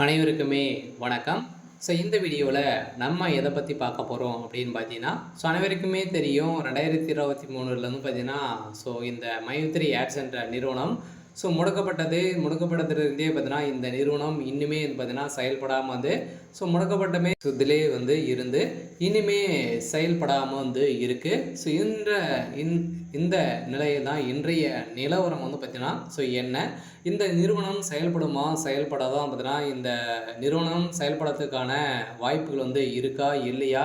அனைவருக்குமே வணக்கம். இந்த வீடியோவில் நம்ம எதை பற்றி பார்க்க போகிறோம் அப்படின்னு பார்த்தீங்கன்னா, அனைவருக்குமே தெரியும் 2023லேருந்து பார்த்தீங்கன்னா, இந்த மைத்ரி ஆட்ஸ் என்ற நிறுவனம் முடக்கப்பட்டதுலேருந்தே பார்த்தீங்கன்னா, இந்த நிறுவனம் இன்னுமே பார்த்தீங்கன்னா செயல்படாமல் வந்து முடக்கப்பட்டமே இதிலே வந்து இருந்து இன்னுமே செயல்படாமல் வந்து இருக்குது. இந்த நிலையில் தான் இன்றைய நிலவரம் வந்து பார்த்தீங்கன்னா என்ன இந்த நிறுவனம் செயல்படுமா செயல்படாதான் பார்த்தீங்கன்னா இந்த நிறுவனம் செயல்படுறதுக்கான வாய்ப்புகள் வந்து இருக்கா இல்லையா,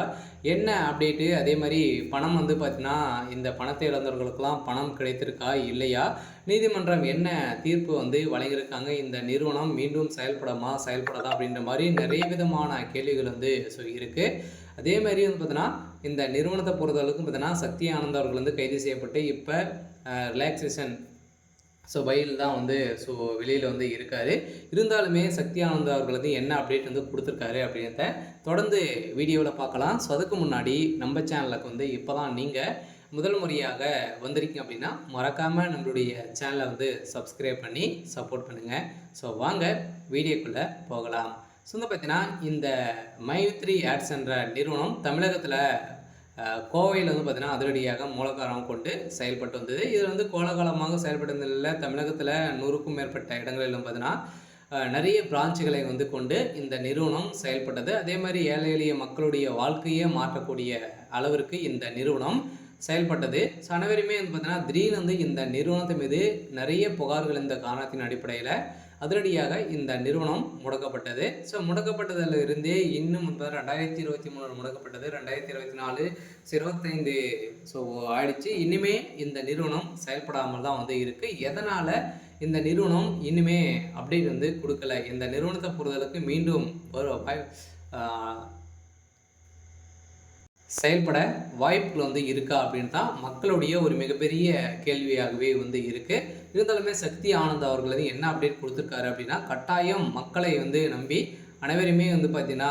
என்ன அப்டேட்டு, அதே மாதிரி பணம் வந்து பார்த்தீங்கன்னா இந்த பணத்தை இழந்தவர்களுக்கெல்லாம் பணம் கிடைத்திருக்கா இல்லையா, நீதிமன்றம் என்ன தீர்ப்பு வந்து வழங்கியிருக்காங்க, இந்த நிறுவனம் மீண்டும் செயல்படாதா அப்படின்ற மாதிரி நிறைய விதமான கேள்விகள் வந்து இருக்குது. அதே மாதிரி வந்து பார்த்தீங்கன்னா இந்த நிறுவனத்தை பொறுத்தளவுக்கு பார்த்தீங்கன்னா சக்தி ஆனந்த் அவர்கள் வந்து கைது செய்யப்பட்டு இப்போ ரிலாக்ஸேஷன் பயில் தான் வந்து வெளியில் வந்து இருக்கார். இருந்தாலுமே சக்தி ஆனந்த் அவர்கள் வந்து என்ன அப்டேட் வந்து கொடுத்துருக்காரு அப்படின்றத தொடர்ந்து வீடியோவில் பார்க்கலாம். அதுக்கு முன்னாடி நம்ம சேனலுக்கு வந்து இப்போ தான் நீங்கள் முதல் முறையாக வந்திருக்கீங்க அப்படின்னா மறக்காமல் நம்மளுடைய சேனலை வந்து சப்ஸ்கிரைப் பண்ணி சப்போர்ட் பண்ணுங்கள். வாங்க வீடியோக்குள்ளே போகலாம். வந்து பார்த்தீங்கன்னா இந்த மைத்ரி ஆட்ஸ் என்ற நிறுவனம் தமிழகத்தில் கோவையில் வந்து பார்த்தீங்கன்னா அதிரடியாக மூலக்காரம் கொண்டு செயல்பட்டு வந்தது. இதில் வந்து கோலாகலமாக செயல்பட்டு வந்ததில் தமிழகத்தில் 100க்கும் மேற்பட்ட இடங்களிலும் பார்த்தீங்கன்னா நிறைய பிரான்ச்சுகளை வந்து கொண்டு இந்த நிறுவனம் செயல்பட்டது. அதே மாதிரி ஏழை எளிய மக்களுடைய வாழ்க்கையை மாற்றக்கூடிய அளவிற்கு இந்த நிறுவனம் செயல்பட்டது. அனைவருமே வந்து பார்த்தீங்கன்னா திடீர்னு வந்து இந்த நிறுவனத்து மீது நிறைய புகார்கள் இந்த காரணத்தின் அடிப்படையில் அதிரடியாக இந்த நிறுவனம் முடக்கப்பட்டது. முடக்கப்பட்டதில் இருந்தே இன்னும் 2023 முடக்கப்பட்டது, 2024 25 ஆயிடுச்சு. இனிமே இந்த நிறுவனம் செயல்படாமல் தான் வந்து இருக்குது. எதனால் இந்த நிறுவனம் இனிமே அப்டேட் வந்து கொடுக்கல, இந்த நிறுவனத்தை பொறுத்தளவுக்கு மீண்டும் செயல்பட வாய்ப்புகள் வந்து இருக்கா அப்படின்னு தான் மக்களுடைய ஒரு மிகப்பெரிய கேள்வியாகவே வந்து இருக்குது. இருந்தாலுமே சக்தி ஆனந்த் அவர்கள் வந்து என்ன அப்டேட் கொடுத்துருக்காரு அப்படின்னா, கட்டாயம் மக்களை வந்து நம்பி அனைவருமே வந்து பார்த்திங்கன்னா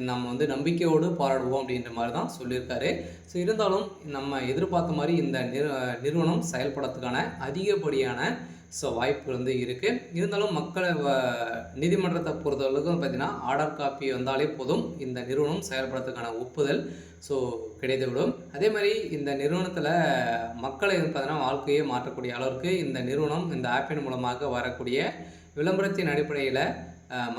நம்ம வந்து நம்பிக்கையோடு போராடுவோம் அப்படின்ற மாதிரி தான் சொல்லியிருக்காரு. இருந்தாலும் நம்ம எதிர்பார்த்த மாதிரி இந்த நிறுவனம் செயல்படுறதுக்கான அதிகப்படியான வாய்ப்புகள் வந்து இருக்குது. இருந்தாலும் மக்களை நீதிமன்றத்தை பொறுத்தளவுக்கு பார்த்திங்கன்னா ஆர்டர் காப்பி வந்தாலே போதும் இந்த நிறுவனம் செயல்படுறதுக்கான ஒப்புதல் கிடைத்துவிடும். அதே மாதிரி இந்த நிறுவனத்தில் மக்களை பார்த்தீங்கன்னா வாழ்க்கையை மாற்றக்கூடிய அளவிற்கு இந்த நிறுவனம் இந்த ஆப்பின் மூலமாக வரக்கூடிய விளம்பரத்தின் அடிப்படையில்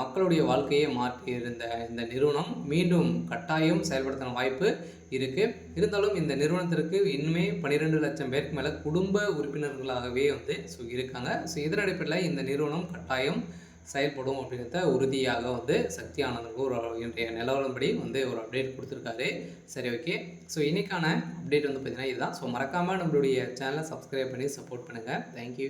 மக்களுடைய வாழ்க்கையை மாற்றி இருந்த இந்த நிறுவனம் மீண்டும் கட்டாயம் செயல்படுத்தின வாய்ப்பு இருக்குது. இருந்தாலும் இந்த நிறுவனத்திற்கு இன்னுமே 12 லட்சம் பேருக்கு மேலே குடும்ப உறுப்பினர்களாகவே வந்து இருக்காங்க. இதன் அடிப்படையில் இந்த நிறுவனம் கட்டாயம் செயல்படும் அப்படின்றத உறுதியாக வந்து சக்தி ஆனந்தருக்கு ஒரு இன்றைய நிலவரப்படி வந்து ஒரு அப்டேட் கொடுத்துருக்காரு. சரி, ஓகே. இன்றைக்கான அப்டேட் வந்து பார்த்திங்கன்னா இதுதான். மறக்காமல் நம்மளுடைய சேனலை சப்ஸ்கிரைப் பண்ணி சப்போர்ட் பண்ணுங்கள். தேங்க்யூ.